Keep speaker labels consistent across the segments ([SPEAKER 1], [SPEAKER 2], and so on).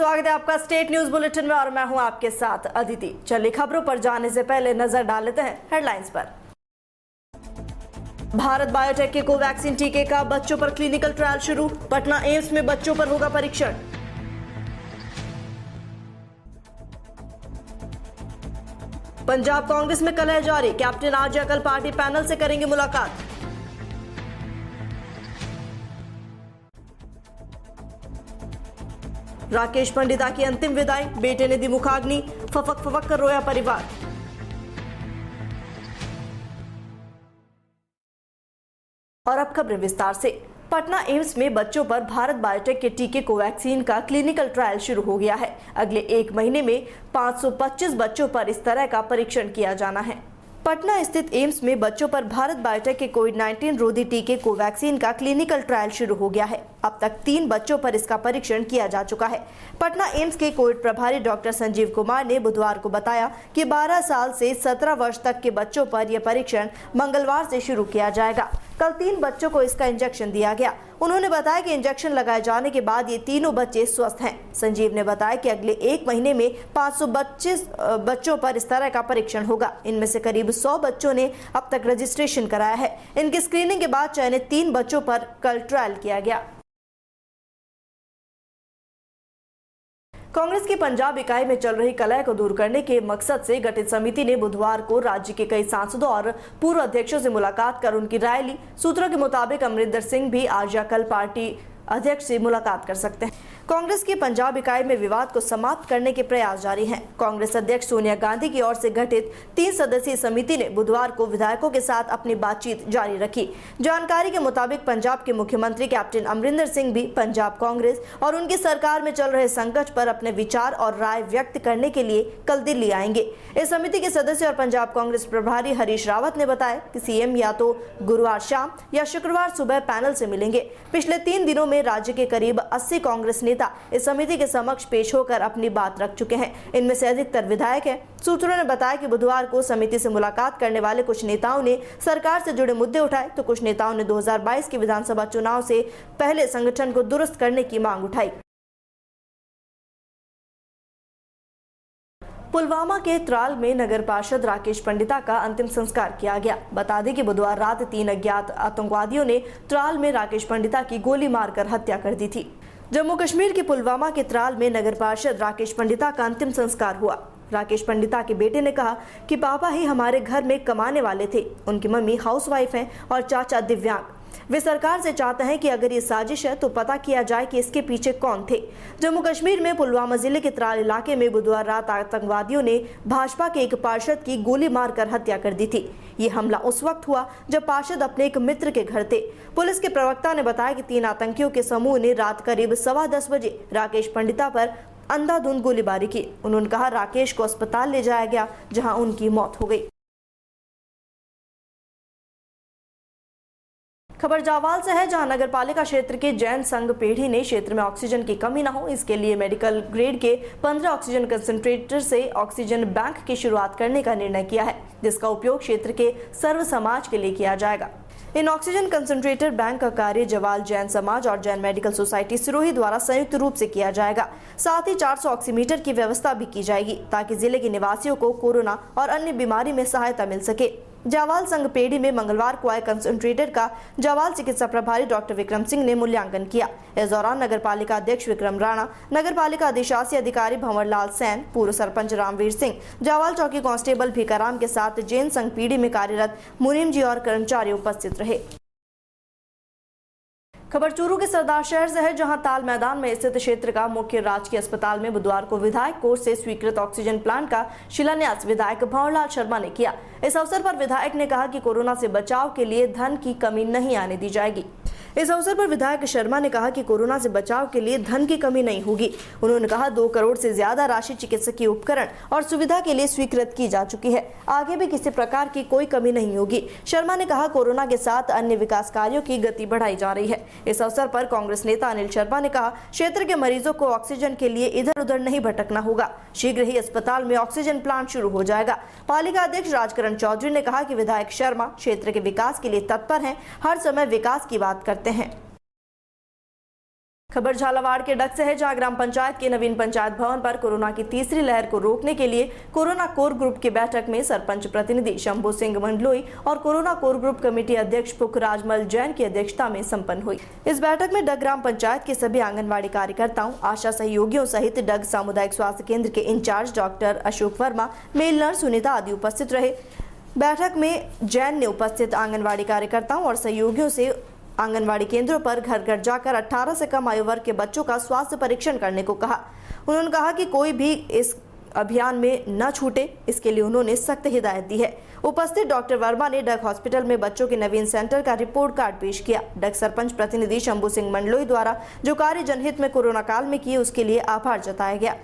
[SPEAKER 1] स्वागत है आपका स्टेट न्यूज बुलेटिन में और मैं हूं आपके साथ अदिति। चलिए खबरों पर जाने से पहले नजर डाल लेते हैं हेडलाइंस पर। भारत बायोटेक के कोवैक्सीन टीके का बच्चों पर क्लिनिकल ट्रायल शुरू। पटना एम्स में बच्चों पर होगा परीक्षण। पंजाब कांग्रेस में कलह जारी। कैप्टन आर्या कल पार्टी पैनल से करेंगे मुलाकात। राकेश पंडिता की अंतिम विदाई। बेटे ने दी मुखाग्नि। फफक फफक कर रोया परिवार। और अब खबरें विस्तार से। पटना एम्स में बच्चों पर भारत बायोटेक के टीके कोवैक्सीन का क्लिनिकल ट्रायल शुरू हो गया है। अगले एक महीने में 525 बच्चों पर इस तरह का परीक्षण किया जाना है। पटना स्थित एम्स में बच्चों पर भारत बायोटेक के कोविड-19 रोधी टीके कोवैक्सीन का क्लिनिकल ट्रायल शुरू हो गया है। अब तक 3 बच्चों पर इसका परीक्षण किया जा चुका है। पटना एम्स के कोविड प्रभारी डॉक्टर संजीव कुमार ने बुधवार को बताया कि 12 साल से 17 वर्ष तक के बच्चों पर यह परीक्षण मंगलवार से शुरू किया जाएगा। कल 3 बच्चों को इसका इंजेक्शन दिया गया। उन्होंने बताया कि इंजेक्शन लगाए जाने के बाद ये तीनों बच्चे स्वस्थ हैं। संजीव ने बताया कि अगले एक महीने में 525 बच्चों पर इस तरह का परीक्षण होगा। इनमें से करीब 100 बच्चों ने अब तक रजिस्ट्रेशन कराया है। इनकी स्क्रीनिंग के बाद चयनित 3 बच्चों पर कल ट्रायल किया गया। कांग्रेस की पंजाब इकाई में चल रही कलह को दूर करने के मकसद से गठित समिति ने बुधवार को राज्य के कई सांसदों और पूर्व अध्यक्षों से मुलाकात कर उनकी राय ली। सूत्रों के मुताबिक अमरिंदर सिंह भी आज या कल पार्टी अध्यक्ष से मुलाकात कर सकते हैं। कांग्रेस की पंजाब इकाई में विवाद को समाप्त करने के प्रयास जारी हैं। कांग्रेस अध्यक्ष सोनिया गांधी की ओर से गठित 3 सदस्यीय समिति ने बुधवार को विधायकों के साथ अपनी बातचीत जारी रखी। जानकारी के मुताबिक पंजाब के मुख्यमंत्री कैप्टन अमरिंदर सिंह भी पंजाब कांग्रेस और उनकी सरकार में चल रहे संकट पर अपने विचार और राय व्यक्त करने के लिए कल दिल्ली आएंगे। इस समिति के सदस्य और पंजाब कांग्रेस प्रभारी हरीश रावत ने बताया कि सीएम या तो गुरुवार शाम या शुक्रवार सुबह पैनल से मिलेंगे। पिछले 3 दिनों में राज्य के करीब 80 कांग्रेस नेता इस समिति के समक्ष पेश होकर अपनी बात रख चुके हैं। इनमें से अधिकतर विधायक हैं। सूत्रों ने बताया कि बुधवार को समिति से मुलाकात करने वाले कुछ नेताओं ने सरकार से जुड़े मुद्दे उठाए तो कुछ नेताओं ने 2022 के विधानसभा चुनाव से पहले संगठन को दुरुस्त करने की मांग उठाई। पुलवामा के त्राल में नगर पार्षद राकेश पंडिता का अंतिम संस्कार किया गया। बता दें कि बुधवार रात 3 अज्ञात आतंकवादियों ने त्राल में राकेश पंडिता की गोली मारकर हत्या कर दी थी। जम्मू कश्मीर के पुलवामा के त्राल में नगर पार्षद राकेश पंडिता का अंतिम संस्कार हुआ। राकेश पंडिता के बेटे ने कहा कि पापा ही हमारे घर में कमाने वाले थे। उनकी मम्मी हाउसवाइफ हैं और चाचा दिव्यांग। वे सरकार से चाहते हैं कि अगर ये साजिश है तो पता किया जाए कि इसके पीछे कौन थे। जम्मू कश्मीर में पुलवामा जिले के त्राल इलाके में बुधवार रात आतंकवादियों ने भाजपा के एक पार्षद की गोली मारकर हत्या कर दी थी। ये हमला उस वक्त हुआ जब पार्षद अपने एक मित्र के घर थे। पुलिस के प्रवक्ता ने बताया कि 3 आतंकियों के समूह ने रात करीब 10:15 बजे राकेश पंडिता पर अंधाधुंध गोलीबारी की। उन्होंने कहा राकेश को अस्पताल ले जाया गया जहां उनकी मौत हो गई। खबर जावाल से है, जहां नगर पालिका क्षेत्र के जैन संघ पेढ़ी ने क्षेत्र में ऑक्सीजन की कमी न हो इसके लिए मेडिकल ग्रेड के 15 ऑक्सीजन कंसंट्रेटर से ऑक्सीजन बैंक की शुरुआत करने का निर्णय किया है, जिसका उपयोग क्षेत्र के सर्व समाज के लिए किया जाएगा। इन ऑक्सीजन कंसंट्रेटर बैंक का कार्य जवाल जैन समाज और जैन मेडिकल सोसाइटी सिरोही द्वारा संयुक्त रूप से किया जाएगा। साथ ही 400 ऑक्सीमीटर की व्यवस्था भी की जाएगी ताकि जिले के निवासियों को कोरोना और अन्य बीमारी में सहायता मिल सके। जावाल संघ पेढ़ी में मंगलवार को आए कंसंट्रेटर का जावाल चिकित्सा प्रभारी डॉक्टर विक्रम सिंह ने मूल्यांकन किया। इस दौरान नगर पालिका अध्यक्ष विक्रम राणा, नगर पालिका अधिशासी अधिकारी भंवर लाल सैन, पूर्व सरपंच रामवीर सिंह, जावाल चौकी कांस्टेबल भीकाराम के साथ जैन संघ पेढ़ी में कार्यरत मुनीम जी और कर्मचारी उपस्थित रहे। खबर चूरू के सरदार शहर से है, जहां ताल मैदान में स्थित क्षेत्र का मुख्य राजकीय अस्पताल में बुधवार को विधायक कोष से स्वीकृत ऑक्सीजन प्लांट का शिलान्यास विधायक भंवरलाल शर्मा ने किया। इस अवसर पर विधायक ने कहा कि कोरोना से बचाव के लिए धन की कमी नहीं आने दी जाएगी। इस अवसर पर विधायक शर्मा ने कहा कि कोरोना से बचाव के लिए धन की कमी नहीं होगी। उन्होंने कहा 2 करोड़ से ज्यादा राशि चिकित्सकीय उपकरण और सुविधा के लिए स्वीकृत की जा चुकी है। आगे भी किसी प्रकार की कोई कमी नहीं होगी। शर्मा ने कहा कोरोना के साथ अन्य विकास कार्यों की गति बढ़ाई जा रही है। इस अवसर पर कांग्रेस नेता अनिल शर्मा ने कहा क्षेत्र के मरीजों को ऑक्सीजन के लिए इधर उधर नहीं भटकना होगा। शीघ्र ही अस्पताल में ऑक्सीजन प्लांट शुरू हो जाएगा। पालिका अध्यक्ष राजकरण चौधरी ने कहा कि विधायक शर्मा क्षेत्र के विकास के लिए तत्पर हैं, हर समय विकास की बात करते हैं। खबर झालावाड़ के डग से है, जहां ग्राम पंचायत के नवीन पंचायत भवन पर कोरोना की तीसरी लहर को रोकने के लिए कोरोना कोर ग्रुप की बैठक में सरपंच प्रतिनिधि शंभू सिंह मंडलोई और कोरोना कोर ग्रुप कमेटी अध्यक्ष पुखराजमल जैन की अध्यक्षता में संपन्न हुई। इस बैठक में डग ग्राम पंचायत के सभी आंगनबाड़ी कार्यकर्ताओं, आशा सहयोगियों सहित डग सामुदायिक स्वास्थ्य केंद्र के in charge doctor Ashok Verma, male nurse Sunita आदि उपस्थित रहे। बैठक में जैन ने उपस्थित आंगनबाड़ी कार्यकर्ताओं और सहयोगियों से आंगनवाड़ी केंद्रों पर घर घर जाकर 18 से कम आयु वर्ग के बच्चों का स्वास्थ्य परीक्षण करने को कहा। उन्होंने कहा कि कोई भी इस अभियान में न छूटे, इसके लिए उन्होंने सख्त हिदायत दी है। उपस्थित डॉक्टर वर्मा ने डग हॉस्पिटल में बच्चों के नवीन सेंटर का रिपोर्ट कार्ड पेश किया। डग सरपंच प्रतिनिधि शंभू सिंह मंडलोई द्वारा जो कार्य जनहित में कोरोना काल में किए, उसके लिए आभार जताया गया।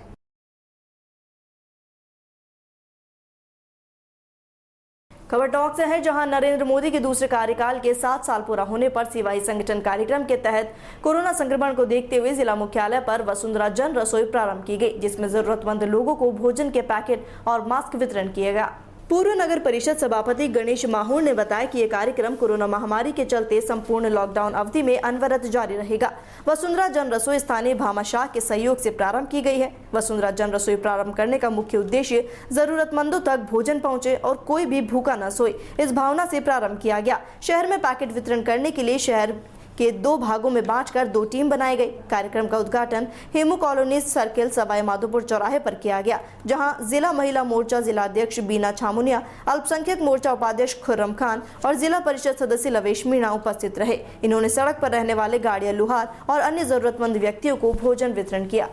[SPEAKER 1] खबर टॉक से है, जहां नरेंद्र मोदी के दूसरे कार्यकाल के 7 साल पूरा होने पर सेवाई संगठन कार्यक्रम के तहत कोरोना संक्रमण को देखते हुए जिला मुख्यालय पर वसुंधरा जन रसोई प्रारंभ की गई, जिसमें जरूरतमंद लोगों को भोजन के पैकेट और मास्क वितरण किया गया। पूर्व नगर परिषद सभापति गणेश माहूर ने बताया कि यह कार्यक्रम कोरोना महामारी के चलते संपूर्ण लॉकडाउन अवधि में अनवरत जारी रहेगा। वसुंधरा जन रसोई स्थानीय भामाशाह के सहयोग से प्रारंभ की गई है। वसुंधरा जन रसोई प्रारंभ करने का मुख्य उद्देश्य जरूरतमंदों तक भोजन पहुंचे और कोई भी भूखा न सोए, इस भावना से प्रारंभ किया गया। शहर में पैकेट वितरण करने के लिए शहर के 2 भागों में बांटकर 2 टीम बनाई गई। कार्यक्रम का उद्घाटन हेमू कॉलोनी सर्किल सवाई माधोपुर चौराहे पर किया गया, जहां जिला महिला मोर्चा जिला अध्यक्ष बीना छामुनिया, अल्पसंख्यक मोर्चा उपाध्यक्ष खुर्रम खान और जिला परिषद सदस्य लवेश मीणा उपस्थित रहे। इन्होंने सड़क पर रहने वाले गाड़िया लुहार और अन्य जरूरतमंद व्यक्तियों को भोजन वितरण किया।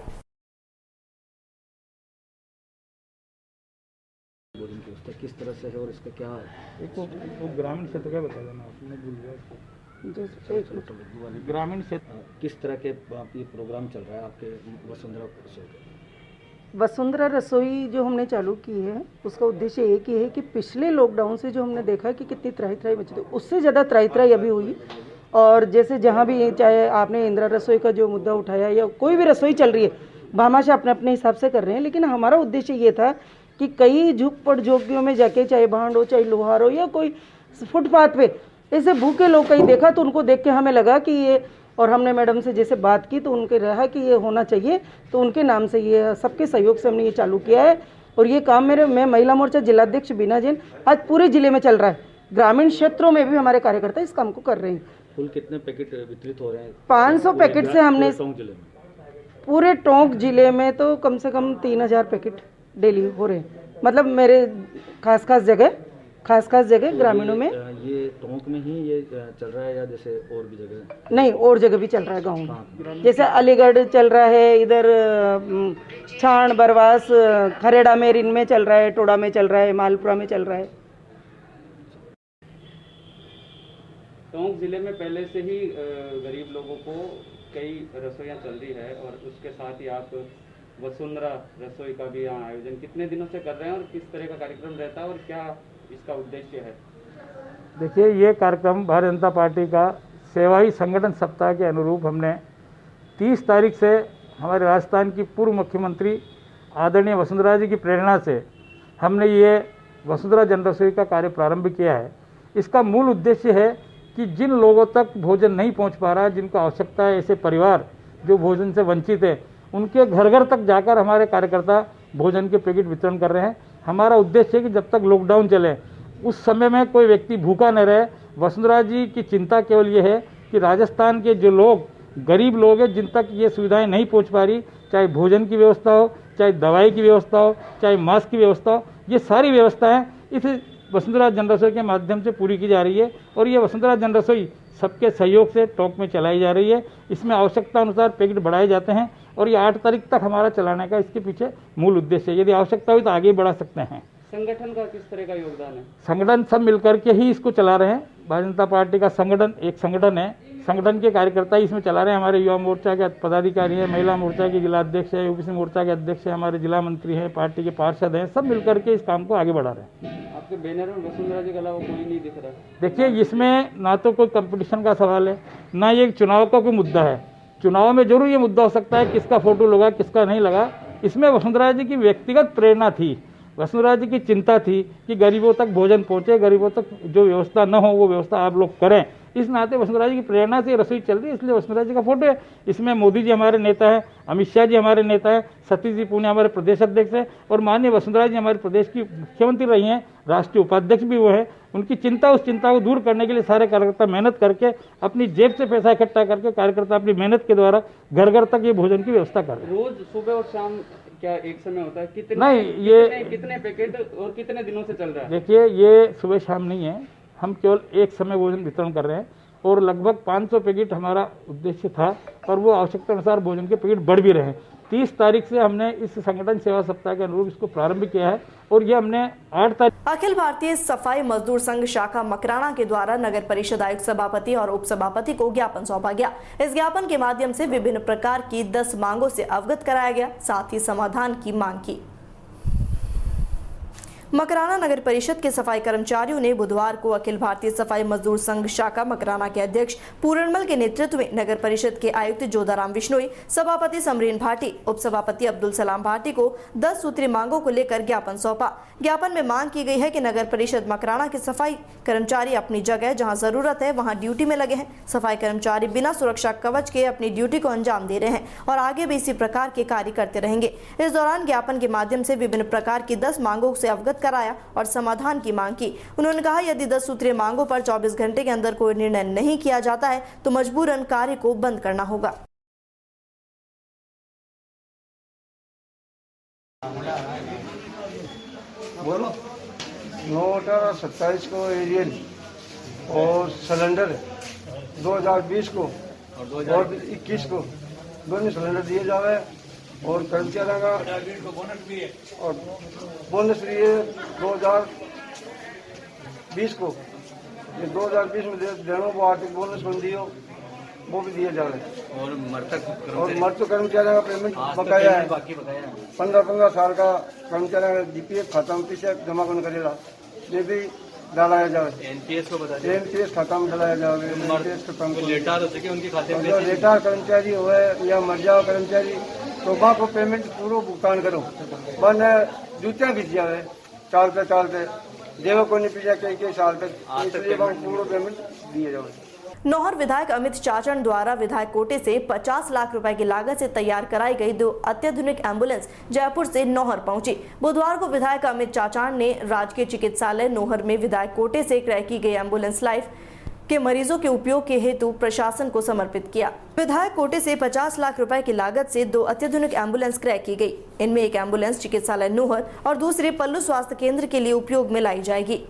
[SPEAKER 2] किस तरह से है और इसका क्या है?
[SPEAKER 3] एक ग्रामीण क्षेत्र का बता देना, आपने भूल गया। ग्रामीण क्षेत्र
[SPEAKER 2] किस तरह के ये प्रोग्राम चल रहा है आपके वसुंधरा रसोई?
[SPEAKER 4] वसुंधरा रसोई जो हमने चालू की है, उसका उद्देश्य एक ही है कि पिछले लॉकडाउन से जो हमने देखा कि कितनी त्राही बची थी, उससे ज़्यादा त्राही अभी हुई। और जैसे जहाँ भी, चाहे आपने इंदिरा रसोई का जो मुद्दा उठाया या कोई भी रसोई चल रही है, भामाशाह अपने अपने हिसाब से कर रहे हैं, लेकिन हमारा उद्देश्य ये था कि कई झुकपट झोंपड़ियों में जाके, चाहे भांड हो चाहे लोहार हो या कोई फुटपाथ पे ऐसे भूखे लोग कहीं देखा, तो उनको देख के हमें लगा कि ये, और हमने मैडम से जैसे बात की तो उनके रहा कि ये होना चाहिए, तो उनके नाम से ये सबके सहयोग से हमने ये चालू किया है। और ये काम मैं महिला मोर्चा जिलाध्यक्ष बीना जैन, आज पूरे जिले में चल रहा है। ग्रामीण क्षेत्रों में भी हमारे कार्यकर्ता इस काम को कर रहे हैं।
[SPEAKER 2] कुल कितने पैकेट वितरित हो रहे हैं?
[SPEAKER 4] 500 पैकेट से हमने पूरे टोंक जिले में तो कम से कम 3000 पैकेट डेली हो रहे हैं। मतलब मेरे खास खास जगह ग्रामीणों में।
[SPEAKER 2] ये टोंक में ही ये चल रहा है या जैसे और भी जगह?
[SPEAKER 4] नहीं, और जगह भी चल रहा है गाँव में, जैसे अलीगढ़ चल रहा है, इधर छाण बरवास खरेड़ा में, रिन में चल रहा है, टोड़ा में चल रहा है, मालपुरा में चल रहा है।
[SPEAKER 5] टोंक जिले में पहले से ही गरीब लोगों को कई रसोइयाँ चल रही है, और उसके साथ ही आप वसुंधरा रसोई का भी यहाँ आयोजन कितने दिनों से कर रहे हैं और किस तरह का कार्यक्रम रहता है और क्या इसका उद्देश्य है?
[SPEAKER 3] देखिए, ये कार्यक्रम भारतीय जनता पार्टी का सेवाई संगठन सप्ताह के अनुरूप हमने 30 तारीख से हमारे राजस्थान की पूर्व मुख्यमंत्री आदरणीय वसुंधरा जी की प्रेरणा से हमने ये वसुंधरा जन रसोई का कार्य प्रारंभ किया है। इसका मूल उद्देश्य है कि जिन लोगों तक भोजन नहीं पहुंच पा रहा है, जिनको आवश्यकता है, ऐसे परिवार जो भोजन से वंचित है, उनके घर घर तक जाकर हमारे कार्यकर्ता भोजन के पैकेट वितरण कर रहे हैं। हमारा उद्देश्य है कि जब तक लॉकडाउन चले उस समय में कोई व्यक्ति भूखा न रहे। वसुंधरा जी की चिंता केवल ये है कि राजस्थान के जो लोग, गरीब लोग हैं, जिन तक ये सुविधाएं नहीं पहुंच पा रही, चाहे भोजन की व्यवस्था हो, चाहे दवाई की व्यवस्था हो, चाहे मास्क की व्यवस्था हो, ये सारी व्यवस्थाएं इस वसुंधरा जन रसोई के माध्यम से पूरी की जा रही है। और ये वसुंधरा जन रसोई सबके सहयोग से टोंक में चलाई जा रही है। इसमें आवश्यकता अनुसार पैकेट बढ़ाए जाते हैं और ये 8 तारीख तक हमारा चलाने का इसके पीछे मूल उद्देश्य है। यदि आवश्यकता हुई तो आगे बढ़ा सकते हैं।
[SPEAKER 5] संगठन का किस तरह का योगदान है?
[SPEAKER 3] संगठन सब मिलकर के ही इसको चला रहे हैं। भारतीय जनता पार्टी का संगठन एक संगठन है, संगठन के कार्यकर्ता इसमें चला रहे हैं। हमारे युवा मोर्चा के पदाधिकारी हैं, महिला मोर्चा के जिला अध्यक्ष है, यूपीसी मोर्चा के अध्यक्ष है, हमारे जिला मंत्री हैं, पार्टी के पार्षद हैं, सब मिलकर के इस काम को आगे बढ़ा रहे हैं।
[SPEAKER 5] आपके बैनर में वसुंधरा जी के अलावा कोई नहीं दिख रहा?
[SPEAKER 3] देखिए, इसमें ना तो कोई कंपटीशन का सवाल है, ना ये चुनाव का कोई मुद्दा है। चुनाव में जरूर ये मुद्दा हो सकता है किसका फोटो लगा किसका नहीं लगा। इसमें वसुंधरा जी की व्यक्तिगत प्रेरणा थी, वसुंधरा जी की चिंता थी कि गरीबों तक भोजन पहुंचे, गरीबों तक जो व्यवस्था न हो वो व्यवस्था आप लोग करें। इस नाते वसुंधरा जी की प्रेरणा से रसोई चल रही है, इसलिए वसुंधरा जी का फोटो है। इसमें मोदी जी हमारे नेता हैं, अमित शाह जी हमारे नेता हैं, सतीश जी पूनिया हमारे प्रदेश अध्यक्ष हैं और माननीय वसुंधरा जी हमारे प्रदेश की मुख्यमंत्री रही हैं, राष्ट्रीय उपाध्यक्ष भी वो है। उनकी चिंता, उस चिंता को दूर करने के लिए सारे कार्यकर्ता मेहनत करके अपनी जेब से पैसा इकट्ठा करके कार्यकर्ता अपनी मेहनत के द्वारा घर घर तक ये भोजन की व्यवस्था कर रहे हैं।
[SPEAKER 5] रोज सुबह और शाम क्या एक समय होता है? कितने पैकेट और कितने दिनों से चल रहा है?
[SPEAKER 3] देखिए, ये सुबह शाम नहीं है, हम केवल एक समय भोजन वितरण कर रहे हैं और लगभग 500 पैकेट हमारा उद्देश्य था, पर वो आवश्यकता अनुसार भोजन के पैकेट बढ़ भी रहे हैं। 30 तारीख से हमने इस संगठन सेवा सप्ताह के अनुरूप इसको प्रारंभ किया है और ये हमने 8 तारीख।
[SPEAKER 1] अखिल भारतीय सफाई मजदूर संघ शाखा मकराना के द्वारा नगर परिषद आयुक्त, सभापति और उप सभापति को ज्ञापन सौंपा गया। इस ज्ञापन के माध्यम से विभिन्न प्रकार की 10 मांगों से अवगत कराया गया, साथ ही समाधान की मांग की। मकराना नगर परिषद के सफाई कर्मचारियों ने बुधवार को अखिल भारतीय सफाई मजदूर संघ शाखा मकराना के अध्यक्ष पूरणमल के नेतृत्व में नगर परिषद के आयुक्त जोधाराम बिश्नोई, सभापति समरीन भाटी, उप सभापति अब्दुल सलाम भाटी को 10 सूत्री मांगों को लेकर ज्ञापन सौंपा। ज्ञापन में मांग की गई है कि नगर परिषद मकराना के सफाई कर्मचारी अपनी जगह जहां जरूरत है वहां ड्यूटी में लगे हैं। सफाई कर्मचारी बिना सुरक्षा कवच के अपनी ड्यूटी को अंजाम दे रहे हैं और आगे भी इसी प्रकार के कार्य करते रहेंगे। इस दौरान ज्ञापन के माध्यम से विभिन्न प्रकार की 10 मांगों से अवगत कराया और समाधान की मांग की। उन्होंने कहा, यदि 10 सूत्रीय मांगों पर 24 घंटे के अंदर कोई निर्णय नहीं किया जाता है तो मजबूरन कार्य को बंद करना होगा।
[SPEAKER 6] बोलो 9/18/27 को एरियल और सिलेंडर 2020 को और 21 को दोनों सिलेंडर दिए जावे और कर्मचारियों का और बोनस भी है 2020 को। ये 2020 में देनों को आर्थिक बोनस बन दियो वो भी दिए जावे और मृतक कर्मचारियों का पेमेंट बकाया है। 15 साल का कर्मचारियों का जीपीएफ खाता में पीछे जमा करने करेगा, ये भी डालाया जाए। एनपीएस को बता दें, एनपीएस खाता में डालाया जाए। एनपीएस का काम लेटार हो सके उनके खाते में, जो लेटार कर्मचारी हुए या मर जाओ कर्मचारी तो वहाँ को पेमेंट पूरा भुगतान करो। बन जूतियाँ खींच जाए चालते देव को नहीं पीछा कई साल तक, इसलिए वहाँ पूरा पेमेंट दिए जाए।
[SPEAKER 1] नौहर विधायक अमित चाचन द्वारा विधायक कोटे से 50 लाख रुपए की लागत से तैयार कराई गई 2 अत्याधुनिक एम्बुलेंस जयपुर से नौहर पहुंची। बुधवार को विधायक अमित चाचन ने राजकीय चिकित्सालय नौहर में विधायक कोटे से क्रय की गई एम्बुलेंस लाइफ के मरीजों के उपयोग के हेतु प्रशासन को समर्पित किया। विधायक कोटे से 50 लाख रुपए की लागत से 2 अत्याधुनिक एम्बुलेंस क्रय की गई। इनमें एक एम्बुलेंस चिकित्सालय नौहर और दूसरी पल्लू स्वास्थ्य केंद्र के लिए उपयोग में लाई जाएगी।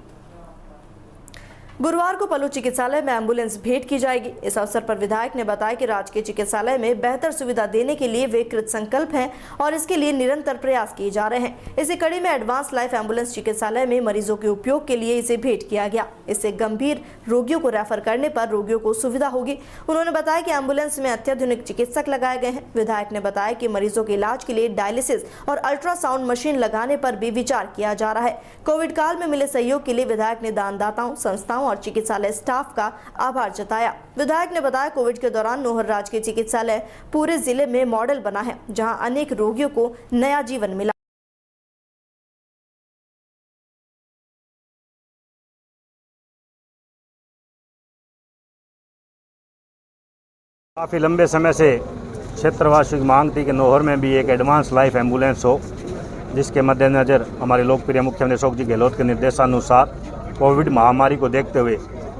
[SPEAKER 1] गुरुवार को पल्लू चिकित्सालय में एम्बुलेंस भेंट की जाएगी। इस अवसर पर विधायक ने बताया कि राजकीय चिकित्सालय में बेहतर सुविधा देने के लिए वे कृत संकल्प हैं और इसके लिए निरंतर प्रयास किए जा रहे हैं। इसी कड़ी में एडवांस लाइफ एम्बुलेंस चिकित्सालय में मरीजों के उपयोग के लिए इसे भेंट किया गया। इससे गंभीर रोगियों को रेफर करने पर रोगियों को सुविधा होगी। उन्होंने बताया कि एम्बुलेंस में अत्याधुनिक चिकित्सक लगाए गए हैं। विधायक ने बताया कि मरीजों के इलाज के लिए डायलिसिस और अल्ट्रासाउंड मशीन लगाने पर भी विचार किया जा रहा है। कोविड काल में मिले सहयोग के लिए विधायक ने दानदाताओं, संस्थाओं और चिकित्सालय स्टाफ का आभार जताया। विधायक ने बताया, कोविड के दौरान नौहर राजकीय चिकित्सालय पूरे जिले में मॉडल बना है, जहां अनेक रोगियों को नया जीवन मिला।
[SPEAKER 7] काफ़ी लंबे समय से क्षेत्रवासियों की मांग थी कि नौहर में भी एक एडवांस लाइफ एम्बुलेंस हो, जिसके मद्देनज़र हमारे लोकप्रिय मुख्यमंत्री अशोक जी गहलोत के निर्देशानुसार कोविड महामारी को देखते हुए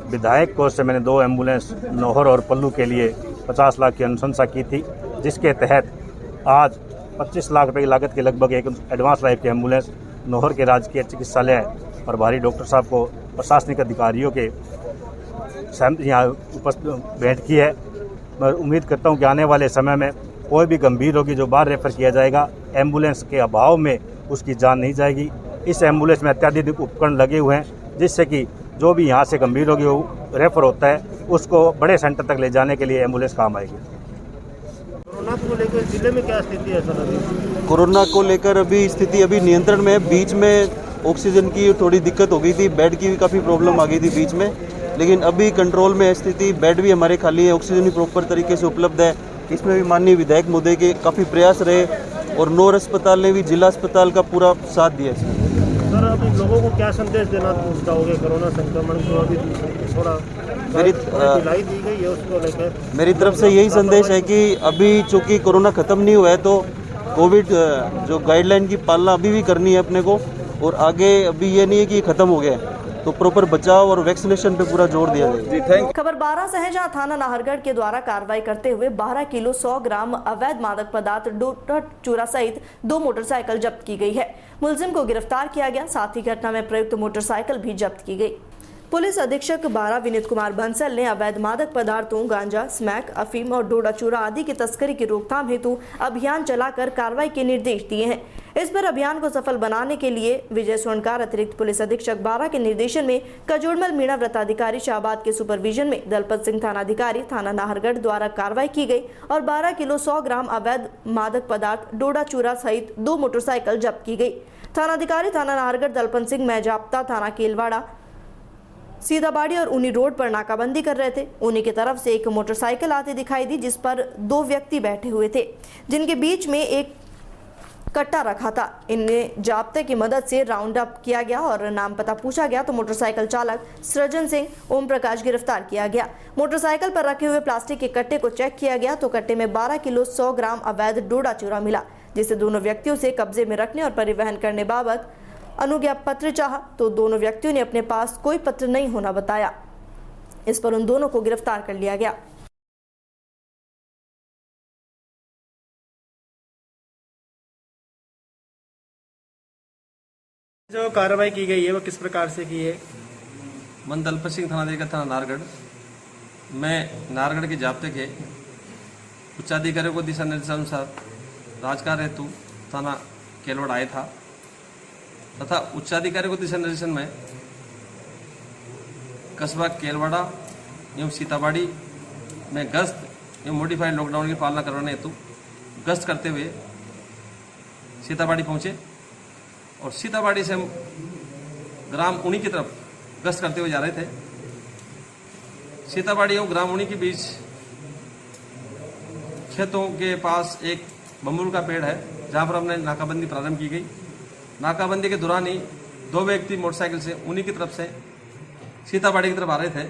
[SPEAKER 7] विधायक कोष से मैंने 2 एम्बुलेंस नौहर और पल्लू के लिए 50 लाख की अनुशंसा की थी, जिसके तहत आज 25 लाख रुपए की लागत के लगभग एक एडवांस लाइफ की एम्बुलेंस नौहर के राजकीय चिकित्सालय प्रभारी डॉक्टर साहब को प्रशासनिक अधिकारियों के यहाँ उपस्थित भेंट की है। मैं उम्मीद करता हूँ कि आने वाले समय में कोई भी गंभीर रोगी जो बाहर रेफर किया जाएगा, एम्बुलेंस के अभाव में उसकी जान नहीं जाएगी। इस एम्बुलेंस में अत्याधुनिक उपकरण लगे हुए हैं, जिससे कि जो भी यहाँ से गंभीर रोगी रेफर होता है उसको बड़े सेंटर तक ले जाने के लिए एम्बुलेंस काम आएगी।
[SPEAKER 8] कोरोना को लेकर जिले में क्या स्थिति है सर? अभी
[SPEAKER 9] कोरोना को लेकर अभी स्थिति अभी नियंत्रण में है। बीच में ऑक्सीजन की थोड़ी दिक्कत हो गई थी, बेड की भी काफ़ी प्रॉब्लम आ गई थी बीच में, लेकिन अभी कंट्रोल में है स्थिति। बेड भी हमारे खाली है, ऑक्सीजन भी प्रॉपर तरीके से उपलब्ध है। इसमें भी माननीय विधायक महोदय के काफ़ी प्रयास रहे और नौहर अस्पताल ने भी जिला अस्पताल का पूरा साथ दिया इसमें।
[SPEAKER 8] सर, अभी लोगों को क्या संदेश देना चाहोगे कोरोना संक्रमण को अभी थोड़ा ढिलाई दी गई है उसको लेकर?
[SPEAKER 9] मेरी तरफ से यही संदेश है कि अभी चूंकि कोरोना ख़त्म नहीं हुआ है तो कोविड जो गाइडलाइन की पालना अभी भी करनी है अपने को, और आगे अभी ये नहीं है कि ये ख़त्म हो गया है, तो प्रॉपर बचाव और वैक्सीनेशन पे पूरा जोर दिया जाए।
[SPEAKER 1] खबर 12 से है, जहां थाना नाहरगढ़ के द्वारा कार्रवाई करते हुए 12 किलो 100 ग्राम अवैध मादक पदार्थ डोडा चूरा सहित 2 मोटरसाइकिल जब्त की गई है। मुलजिम को गिरफ्तार किया गया, साथ ही घटना में प्रयुक्त मोटरसाइकिल भी जब्त की गई। पुलिस अधीक्षक 12 विनीत कुमार बंसल ने अवैध मादक पदार्थों गांजा, स्मैक, अफीम और डोडा चूरा आदि की तस्करी की रोकथाम हेतु अभियान चलाकर कार्रवाई के निर्देश दिए हैं। इस पर अभियान को सफल बनाने के लिए विजय स्वर्णकार अतिरिक्त पुलिस अधीक्षक 12 के निर्देशन में कजोड़मल मीणा व्रताधिकारी शाहबाद के सुपरविजन में दलपत सिंह थानाधिकारी थाना नाहरगढ़ द्वारा कार्रवाई की गई और 12 किलो 100 ग्राम अवैध मादक पदार्थ डोडा चूरा सहित 2 मोटरसाइकिल जब्त की गई। थानाधिकारी थाना नाहरगढ़ दलपत सिंह मेजाप्ता थाना केलवाड़ा सीताबाड़ी और ऊनी रोड पर नाकाबंदी कर रहे थे। ऊनी की तरफ से एक मोटरसाइकिल आती दिखाई दी जिस पर 2 व्यक्ति बैठे हुए थे, जिनके बीच में एक कट्टा रखा था। इन्हें जाब्ते की मदद से राउंड अप किया गया और नाम पता पूछा गया तो मोटरसाइकिल चालक सृजन सिंह ओम प्रकाश गिरफ्तार किया गया। मोटरसाइकिल पर रखे हुए प्लास्टिक के कट्टे को चेक किया गया तो कट्टे में 12 किलो 100 ग्राम अवैध डोडा चूरा मिला, जिसे दोनों व्यक्तियों से कब्जे में रखने और परिवहन करने बाबत अनुज्ञा पत्र चाहा तो दोनों व्यक्तियों ने अपने पास कोई पत्र नहीं होना बताया। इस पर उन दोनों को गिरफ्तार कर लिया गया।
[SPEAKER 8] जो कार्रवाई की गई है वो किस प्रकार से की है?
[SPEAKER 10] मैं दलपत सिंह थानाधिकारी थाना नाहरगढ़, मैं नाहरगढ़ के जाब्ते के उच्चाधिकारियों को दिशा निर्देशानुसार राजकार्य हेतु थाना केलवाड़ा आया था तथा उच्चाधिकारियों को दिशा निर्देशन में कस्बा केलवाड़ा एवं सीताबाड़ी में गश्त एवं मॉडिफाइड लॉकडाउन की पालना करवाने हेतु गश्त करते हुए सीताबाड़ी पहुंचे और सीताबाड़ी से हम ग्राम ऊनी की तरफ गश्त करते हुए जा रहे थे। सीताबाड़ी एवं ग्राम ऊनी के बीच खेतों के पास एक बम्बूल का पेड़ है जहां पर हमने नाकाबंदी प्रारंभ की गई। नाकाबंदी के दौरान ही 2 व्यक्ति मोटरसाइकिल से ऊनी की तरफ से सीताबाड़ी की तरफ आ रहे थे,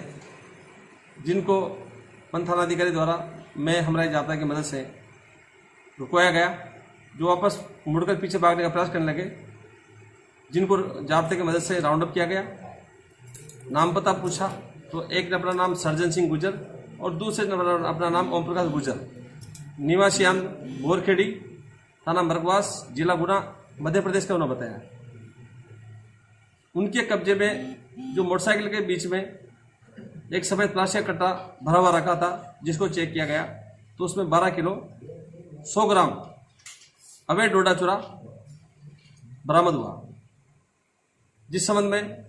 [SPEAKER 10] जिनको थानाधिकारी द्वारा मैं हमारे जाब्ता की मदद से रुकवाया गया, जो वापस मुड़कर पीछे भागने का प्रयास करने लगे, जिनको जाब्ते की मदद से राउंड अप किया गया। नाम पता पूछा तो एक ने अपना नाम सृजन सिंह गुजर और दूसरे ने अपना नाम ओम प्रकाश गुजर, निवासियान बोरखेड़ी, थाना मरगवास, जिला गुना, मध्य प्रदेश का उन्होंने बताया। उनके कब्जे में जो मोटरसाइकिल के बीच में एक सफेद प्लास्टिक कट्टा भरा हुआ रखा था, जिसको चेक किया गया तो उसमें 12 किलो 100 ग्राम अवैध डोडा चूरा बरामद हुआ, जिस संबंध में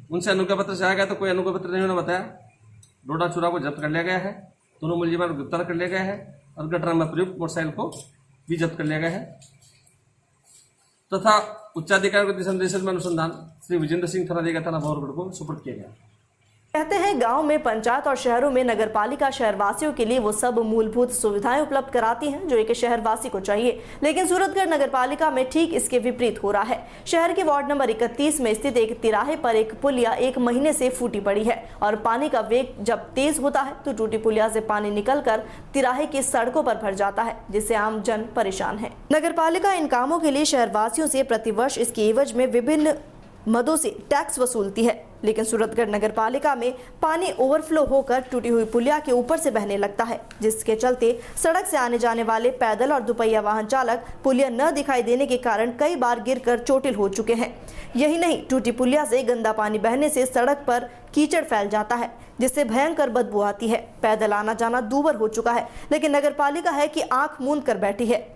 [SPEAKER 10] उनसे अनुज्ञा पत्र चाहा गया तो कोई अनुज्ञा पत्र नहीं उन्होंने बताया। डोडा चूरा को जब्त कर लिया गया है, दोनों मुलजिमान को गिरफ्तार कर लिया गया है और घटना में प्रयुक्त मोटरसाइकिल को भी जब्त कर लिया गया है तथा उच्चाधिकारी को दिशा निर्देशन में अनुसंधान श्री विजेंद्र सिंह थानाधिकारी थाना भोरगढ़ को सुपुर्द किया गया।
[SPEAKER 1] कहते हैं गांव में पंचायत और शहरों में नगरपालिका शहरवासियों के लिए वो सब मूलभूत सुविधाएं उपलब्ध कराती हैं जो एक शहरवासी को चाहिए, लेकिन सूरतगढ़ नगरपालिका में ठीक इसके विपरीत हो रहा है। शहर के वार्ड नंबर 31 में स्थित एक तिराहे पर एक पुलिया 1 महीने से फूटी पड़ी है और पानी का वेग जब तेज होता है तो टूटी पुलिया से पानी निकलकर तिराहे की सड़कों पर भर जाता है, जिससे आम जन परेशान है। नगरपालिका इन कामों के लिए शहरवासियों से प्रतिवर्ष इसके एवज में विभिन्न मदों से टैक्स वसूलती है, लेकिन सूरतगढ़ नगरपालिका में पानी ओवरफ्लो होकर टूटी हुई पुलिया के ऊपर से बहने लगता है, जिसके चलते सड़क से आने जाने वाले पैदल और दुपहिया वाहन चालक पुलिया न दिखाई देने के कारण कई बार गिरकर चोटिल हो चुके हैं। यही नहीं, टूटी पुलिया से गंदा पानी बहने से सड़क पर कीचड़ फैल जाता है, जिससे भयंकर बदबू आती है। पैदल आना जाना दूभर हो चुका है, लेकिन नगरपालिका है कि आंख मूंद कर बैठी है।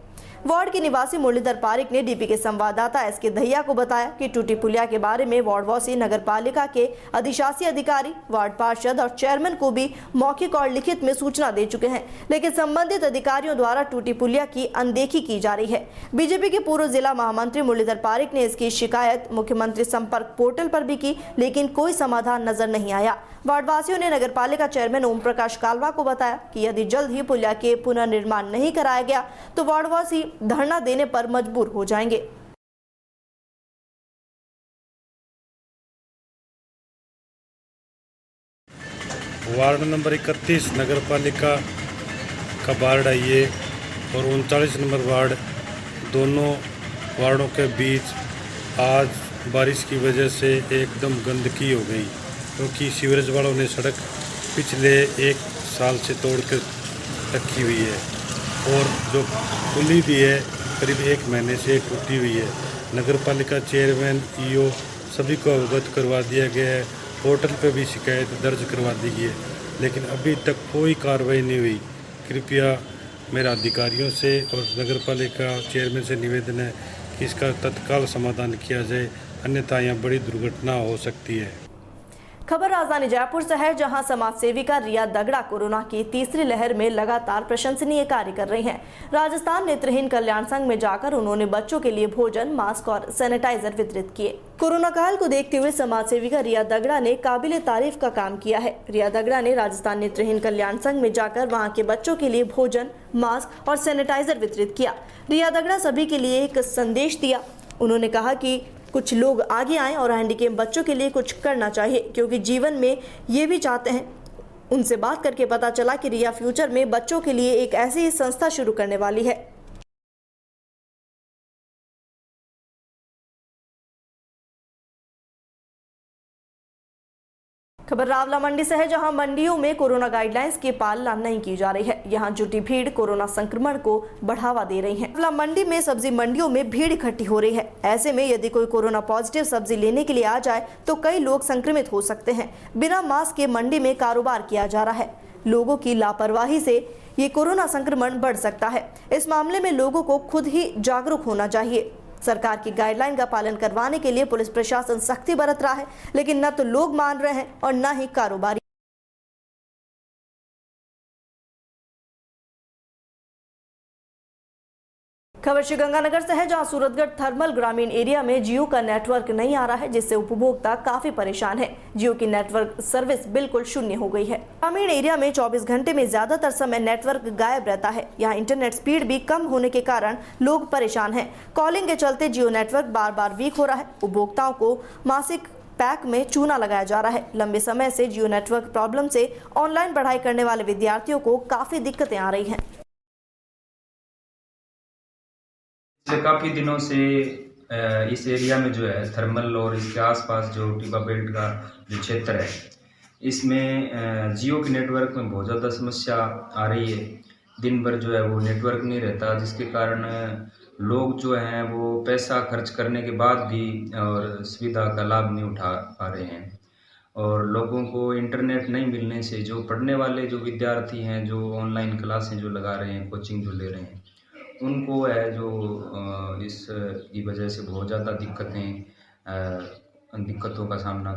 [SPEAKER 1] वार्ड के निवासी मुरलीधर पारिक ने डीपी के संवाददाता एसके दहिया को बताया कि टूटी पुलिया के बारे में वार्डवासी नगरपालिका के अधिशासी अधिकारी, वार्ड पार्षद और चेयरमैन को भी मौखिक और लिखित में सूचना दे चुके हैं, लेकिन संबंधित अधिकारियों द्वारा टूटी पुलिया की अनदेखी की जा रही है। बीजेपी के पूर्व जिला महामंत्री मुरलीधर पारिक ने इसकी शिकायत मुख्यमंत्री संपर्क पोर्टल पर भी की, लेकिन कोई समाधान नजर नहीं आया। वार्डवासियों ने नगरपालिका चेयरमैन ओम प्रकाश कालवा को बताया कि यदि जल्द ही पुलिया के पुनर्निर्माण नहीं कराया गया तो वार्डवासी धरना देने पर मजबूर हो जाएंगे।
[SPEAKER 11] वार्ड नंबर 31 नगर पालिका का वार्ड है ये, और 39 नंबर वार्ड, दोनों वार्डों के बीच आज बारिश की वजह से एकदम गंदगी हो गई, क्योंकि सीवरेज वालों ने सड़क पिछले 1 साल से तोड़ कर रखी हुई है, और जो पुली भी है करीब 1 महीने से टूटी हुई है। नगर पालिका चेयरमैन, ईओ सभी को अवगत करवा दिया गया है, पोर्टल पे भी शिकायत दर्ज करवा दी गई है, लेकिन अभी तक कोई कार्रवाई नहीं हुई। कृपया मेरा अधिकारियों से और नगर पालिका चेयरमैन से निवेदन है कि इसका तत्काल समाधान किया जाए, अन्यथा यहाँ बड़ी दुर्घटना हो सकती है।
[SPEAKER 1] खबर राजधानी जयपुर से है, जहां समाज सेविका रिया दगड़ा कोरोना की तीसरी लहर में लगातार प्रशंसनीय कार्य कर रही हैं। राजस्थान नेत्रहीन कल्याण संघ में जाकर उन्होंने बच्चों के लिए भोजन, मास्क और सैनिटाइजर वितरित किए। कोरोना काल को देखते हुए समाज सेविका रिया दगड़ा ने काबिले तारीफ का काम किया है। रिया दगड़ा ने राजस्थान नेत्रहीन कल्याण संघ में जाकर वहां के बच्चों के लिए भोजन, मास्क और सैनिटाइजर वितरित किया। रिया दगड़ा सभी के लिए एक संदेश दिया। उन्होंने कहा कि कुछ लोग आगे आएं और हैंडीकेप बच्चों के लिए कुछ करना चाहिए, क्योंकि जीवन में ये भी चाहते हैं। उनसे बात करके पता चला कि रिया फ्यूचर में बच्चों के लिए एक ऐसी ही संस्था शुरू करने वाली है। खबर रावला मंडी से है, जहां मंडियों में कोरोना गाइडलाइंस की पालना नहीं की जा रही है। यहां जुटी भीड़ कोरोना संक्रमण को बढ़ावा दे रही है। रावला मंडी में सब्जी मंडियों में भीड़ इकट्ठी हो रही है। ऐसे में यदि कोई कोरोना पॉजिटिव सब्जी लेने के लिए आ जाए तो कई लोग संक्रमित हो सकते हैं। बिना मास्क के मंडी में कारोबार किया जा रहा है। लोगों की लापरवाही से ये कोरोना संक्रमण बढ़ सकता है। इस मामले में लोगों को खुद ही जागरूक होना चाहिए। सरकार की गाइडलाइन का पालन करवाने के लिए पुलिस प्रशासन सख्ती बरत रहा है, लेकिन न तो लोग मान रहे हैं और न ही कारोबारी। खबर श्रीगंगानगर से है, जहां सूरतगढ़ थर्मल ग्रामीण एरिया में जियो का नेटवर्क नहीं आ रहा है, जिससे उपभोक्ता काफी परेशान है। जियो की नेटवर्क सर्विस बिल्कुल शून्य हो गई है। ग्रामीण एरिया में 24 घंटे में ज्यादातर समय नेटवर्क गायब रहता है। यहाँ इंटरनेट स्पीड भी कम होने के कारण लोग परेशान हैं। कॉलिंग के चलते जियो नेटवर्क बार बार वीक हो रहा है। उपभोक्ताओं को मासिक पैक में चूना लगाया जा रहा है। लंबे समय से जियो नेटवर्क प्रॉब्लम से ऑनलाइन पढ़ाई करने वाले विद्यार्थियों को काफी दिक्कतें आ रही हैं।
[SPEAKER 12] काफ़ी दिनों से इस एरिया में जो है थर्मल और इसके आसपास जो टिबा बेल्ट का जो क्षेत्र है, इसमें जियो के नेटवर्क में बहुत ज़्यादा समस्या आ रही है। दिन भर जो है वो नेटवर्क नहीं रहता, जिसके कारण लोग जो हैं वो पैसा खर्च करने के बाद भी और सुविधा का लाभ नहीं उठा पा रहे हैं। और लोगों को इंटरनेट नहीं मिलने से जो पढ़ने वाले जो विद्यार्थी हैं, जो ऑनलाइन क्लासें जो लगा रहे हैं, कोचिंग जो ले रहे हैं, उनको है जो इस की वजह से बहुत ज़्यादा दिक्कतों का सामना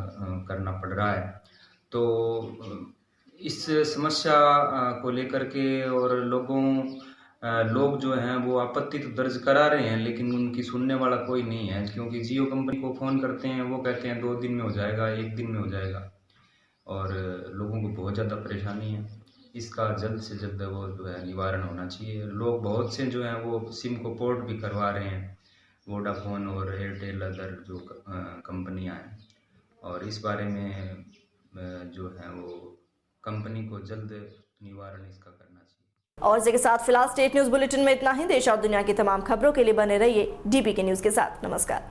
[SPEAKER 12] करना पड़ रहा है। तो इस समस्या को लेकर के और लोग जो हैं वो आपत्ति तो दर्ज करा रहे हैं, लेकिन उनकी सुनने वाला कोई नहीं है। क्योंकि जियो कंपनी को फ़ोन करते हैं, वो कहते हैं 2 दिन में हो जाएगा, 1 दिन में हो जाएगा, और लोगों को बहुत ज़्यादा परेशानी है। इसका जल्द से जल्द वो जो है निवारण होना चाहिए। लोग बहुत से जो हैं वो सिम को पोर्ट भी करवा रहे हैं, वोडाफोन और एयरटेल अदर जो कंपनियां हैं, और इस बारे में जो है वो कंपनी को जल्द निवारण इसका करना चाहिए।
[SPEAKER 1] और इसके साथ फिलहाल स्टेट न्यूज बुलेटिन में इतना ही। देश और दुनिया की तमाम खबरों के लिए बने रहिए DBK न्यूज के साथ। नमस्कार।